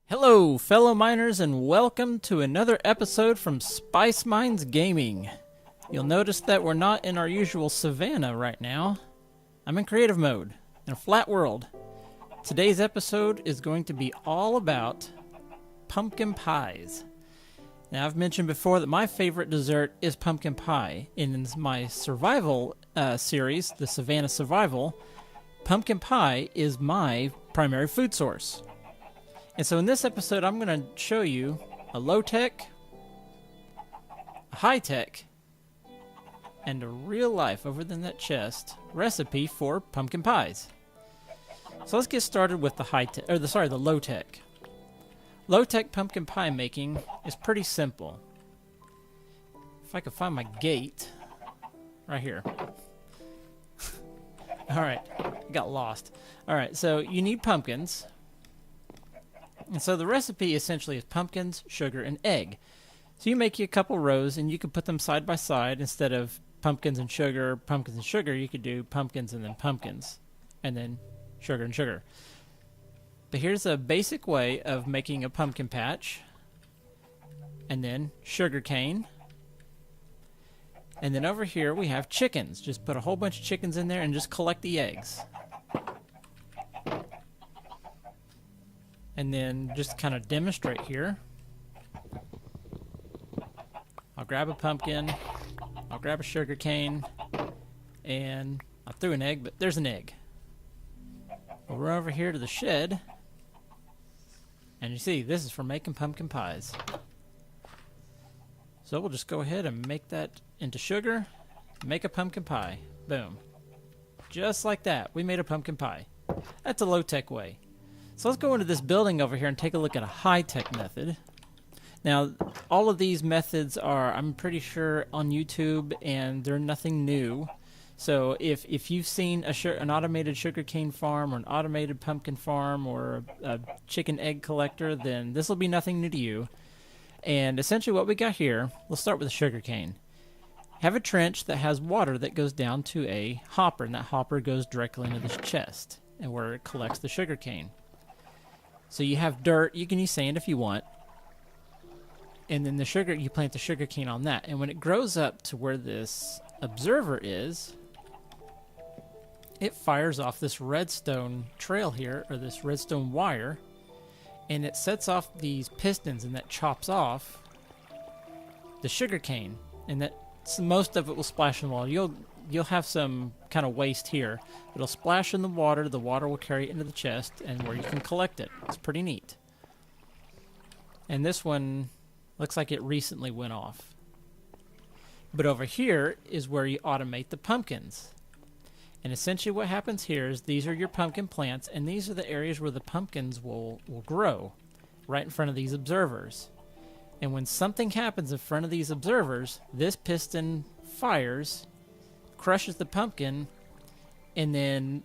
Hello, fellow miners, and welcome to another episode from Spice Mines Gaming. You'll notice that we're not in our usual savannah right now. I'm in creative mode, in a flat world. Today's episode is going to be all about pumpkin pies. Now, I've mentioned before that my favorite dessert is pumpkin pie. In my survival series, the Savannah Survival, pumpkin pie is my primary food source. And so in this episode, I'm going to show you a low-tech, a high-tech, and a real-life, over in that chest, recipe for pumpkin pies. So let's get started with the low-tech. Low-tech pumpkin pie making is pretty simple. If I could find my gate, right here. All right, got lost. All right, so you need pumpkins. And so the recipe essentially is pumpkins, sugar, and egg. So you make you a couple rows, and you can put them side by side. Instead of pumpkins and sugar, you could do pumpkins and then sugar and sugar. But here's a basic way of making a pumpkin patch, and then sugar cane. And then over here we have chickens. Just put a whole bunch of chickens in there and just collect the eggs. And then just kind of demonstrate here. I'll grab a pumpkin, I'll grab a sugar cane, and I threw an egg, but there's an egg. We'll run over here to the shed, and you see, this is for making pumpkin pies. So we'll just go ahead and make that into sugar, make a pumpkin pie. Boom. Just like that, we made a pumpkin pie. That's a low-tech way. So let's go into this building over here and take a look at a high-tech method. Now, all of these methods are, I'm pretty sure, on YouTube, and they're nothing new. So if you've seen an automated sugarcane farm or an automated pumpkin farm or a chicken egg collector, then this will be nothing new to you. And essentially what we got here, let's start with the sugarcane. Have a trench that has water that goes down to a hopper, and that hopper goes directly into this chest, and where it collects the sugarcane. So you have dirt, you can use sand if you want, and then you plant the sugar cane on that. And when it grows up to where this observer is, it fires off this redstone trail here, or this redstone wire, and it sets off these pistons, and that chops off the sugar cane, and most of it will splash in the water. You'll have some kind of waste here. It'll splash in the water will carry it into the chest, and where you can collect it. It's pretty neat. And this one looks like it recently went off. But over here is where you automate the pumpkins. And essentially what happens here is these are your pumpkin plants, and these are the areas where the pumpkins will grow, right in front of these observers. And when something happens in front of these observers, this piston fires, crushes the pumpkin, and then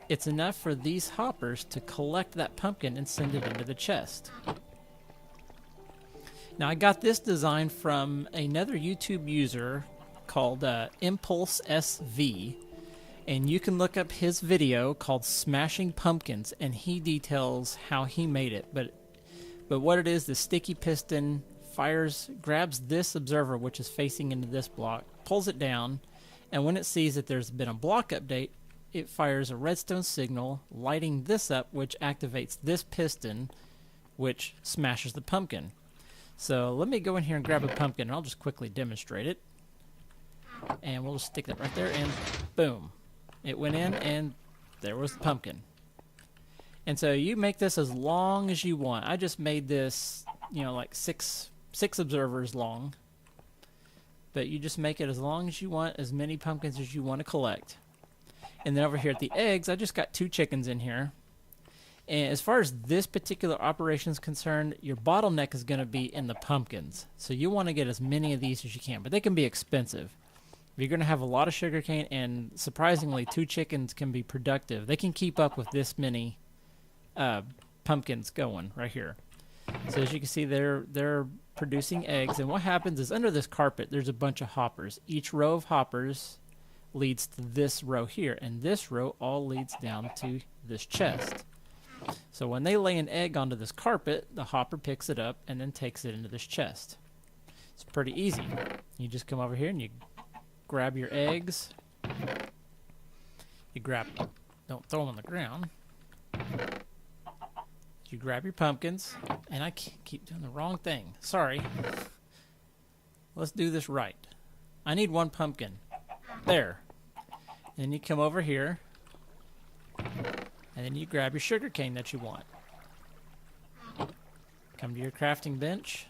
it's enough for these hoppers to collect that pumpkin and send it into the chest. Now, I got this design from another YouTube user called Impulse SV, and you can look up his video called Smashing Pumpkins, and he details how he made it. But what it is, the sticky piston grabs this observer, which is facing into this block, pulls it down, and when it sees that there's been a block update, it fires a redstone signal, lighting this up, which activates this piston, which smashes the pumpkin. So let me go in here and grab a pumpkin, and I'll just quickly demonstrate it. And we'll just stick that right there, and boom. It went in, and there was the pumpkin. And so you make this as long as you want. I just made this, like six observers long. But you just make it as long as you want, as many pumpkins as you want to collect. And then over here at the eggs, I just got 2 chickens in here. And as far as this particular operation is concerned, your bottleneck is going to be in the pumpkins. So you want to get as many of these as you can, but they can be expensive. You're going to have a lot of sugarcane, and surprisingly, 2 chickens can be productive. They can keep up with this many pumpkins going right here. So as you can see, they're producing eggs, and what happens is under this carpet there's a bunch of hoppers. Each row of hoppers leads to this row here, and this row all leads down to this chest. So when they lay an egg onto this carpet, the hopper picks it up and then takes it into this chest. It's pretty easy. You just come over here and you grab your eggs. You grab, don't throw them on the ground. You grab your pumpkins, and I keep doing the wrong thing. Sorry. Let's do this right. I need one pumpkin. There. And then you come over here, and then you grab your sugar cane that you want. Come to your crafting bench.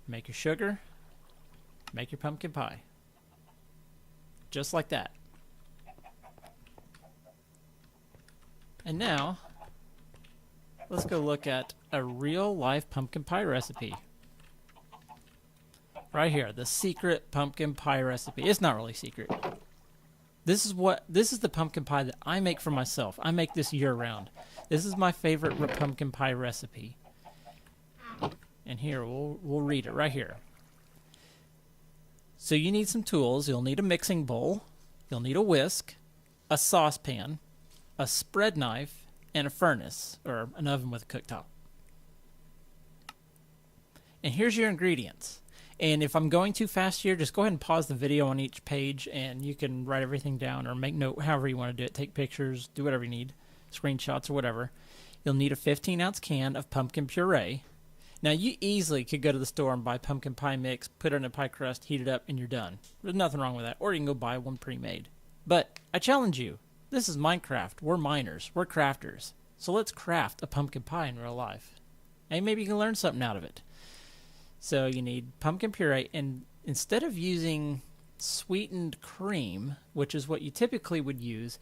Make your sugar. Make your pumpkin pie. Just like that. And now, let's go look at a real life pumpkin pie recipe. Right here, the secret pumpkin pie recipe. It's not really secret. This is the pumpkin pie that I make for myself. I make this year round. This is my favorite pumpkin pie recipe. And here, we'll read it right here. So you need some tools. You'll need a mixing bowl. You'll need a whisk, a saucepan, a spread knife, and a furnace, or an oven with a cooktop. And here's your ingredients. And if I'm going too fast here, just go ahead and pause the video on each page, and you can write everything down or make note, however you want to do it. Take pictures, do whatever you need, screenshots or whatever. You'll need a 15-ounce can of pumpkin puree. Now, you easily could go to the store and buy pumpkin pie mix, put it in a pie crust, heat it up, and you're done. There's nothing wrong with that. Or you can go buy one pre-made. But I challenge you. This is Minecraft. We're miners. We're crafters. So let's craft a pumpkin pie in real life. And maybe you can learn something out of it. So you need pumpkin puree, and instead of using sweetened cream, which is what you typically would use,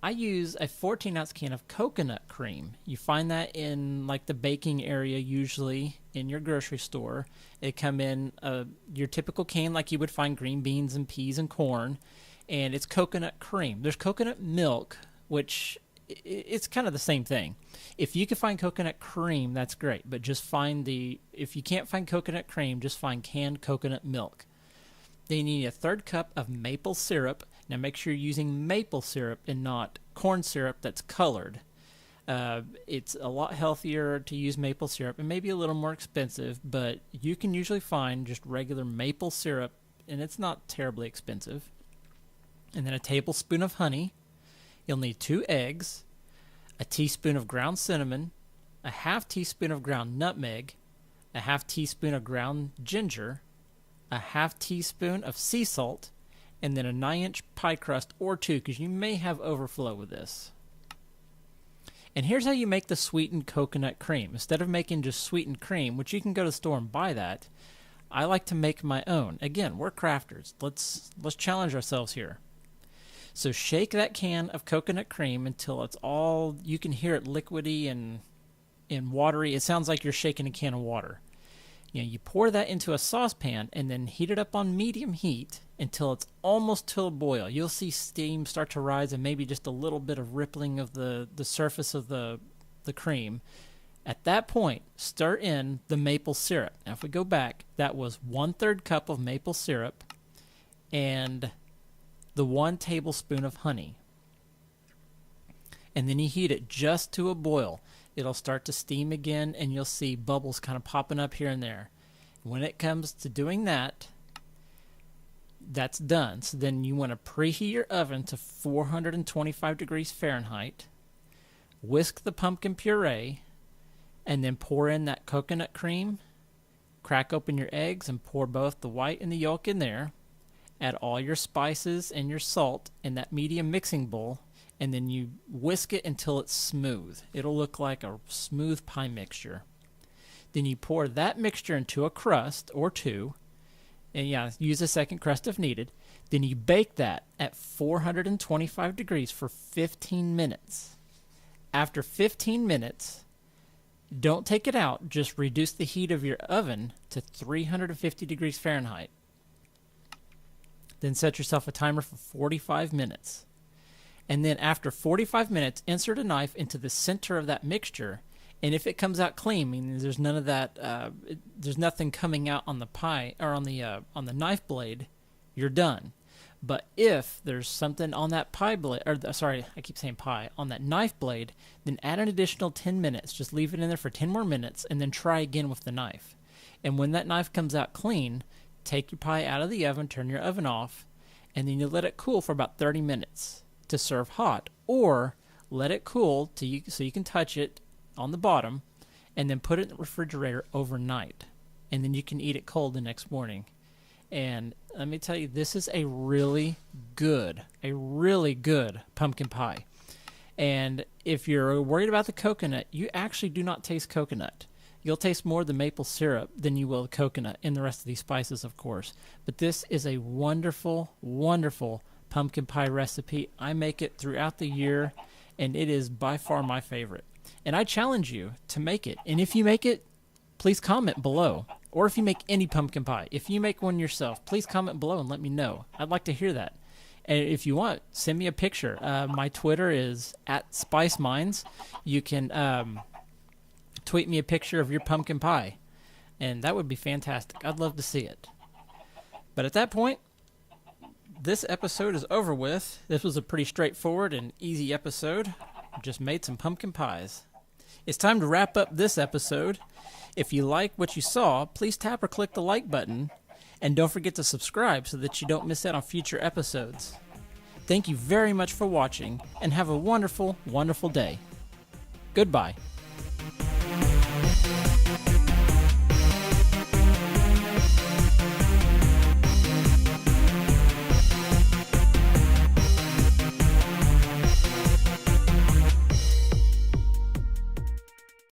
I use a 14-ounce can of coconut cream. You find that in like the baking area, usually in your grocery store. It come in your typical can like you would find green beans and peas and corn, and it's coconut cream. There's coconut milk, which it's kind of the same thing. If you can find coconut cream, that's great, but just if you can't find coconut cream, just find canned coconut milk. Then you need a 1/3 cup of maple syrup. Now make sure you're using maple syrup and not corn syrup that's colored. It's a lot healthier to use maple syrup and maybe a little more expensive, but you can usually find just regular maple syrup, and it's not terribly expensive. And then a tablespoon of honey. You'll need 2 eggs, a teaspoon of ground cinnamon, a 1/2 teaspoon of ground nutmeg, a 1/2 teaspoon of ground ginger, a 1/2 teaspoon of sea salt, and then a 9-inch pie crust or 2, because you may have overflow with this. And here's how you make the sweetened coconut cream. Instead of making just sweetened cream, which you can go to the store and buy that, I like to make my own. Again, we're crafters. Let's challenge ourselves here. So shake that can of coconut cream until it's all, you can hear it liquidy and watery. It sounds like you're shaking a can of water. You pour that into a saucepan and then heat it up on medium heat until it's almost to a boil. You'll see steam start to rise and maybe just a little bit of rippling of the surface of the cream. At that point, stir in the maple syrup. Now if we go back, that was 1/3 cup of maple syrup and the 1 tablespoon of honey. And then you heat it just to a boil. It'll start to steam again, and you'll see bubbles kind of popping up here and there. When it comes to doing that, that's done. So then you want to preheat your oven to 425 degrees Fahrenheit, whisk the pumpkin puree, and then pour in that coconut cream, crack open your eggs, and pour both the white and the yolk in there. Add all your spices and your salt in that medium mixing bowl, and then you whisk it until it's smooth. It'll look like a smooth pie mixture. Then you pour that mixture into a crust or 2, and use a second crust if needed. Then you bake that at 425 degrees for 15 minutes. After 15 minutes, don't take it out, just reduce the heat of your oven to 350 degrees Fahrenheit. Then set yourself a timer for 45 minutes. And then after 45 minutes, insert a knife into the center of that mixture. And if it comes out clean, meaning there's none of that, there's nothing coming out on the pie or on the knife blade, you're done. But if there's something on that pie blade, sorry, I keep saying pie, on that knife blade, then add an additional 10 minutes. Just leave it in there for 10 more minutes and then try again with the knife. And when that knife comes out clean, take your pie out of the oven, turn your oven off, and then you let it cool for about 30 minutes to serve hot. Or let it cool so you can touch it on the bottom, and then put it in the refrigerator overnight. And then you can eat it cold the next morning. And let me tell you, this is a really good pumpkin pie. And if you're worried about the coconut, you actually do not taste coconut. You'll taste more the maple syrup than you will the coconut and the rest of these spices, of course. But this is a wonderful, wonderful pumpkin pie recipe. I make it throughout the year, and it is by far my favorite. And I challenge you to make it. And if you make it, please comment below. Or if you make any pumpkin pie, if you make one yourself, please comment below and let me know. I'd like to hear that. And if you want, send me a picture. My Twitter is @SpiceMinds. You can tweet me a picture of your pumpkin pie, and that would be fantastic. I'd love to see it. But at that point, this episode is over with. This was a pretty straightforward and easy episode. Just made some pumpkin pies. It's time to wrap up this episode. If you like what you saw, please tap or click the like button, and don't forget to subscribe so that you don't miss out on future episodes. Thank you very much for watching, and have a wonderful, wonderful day. Goodbye.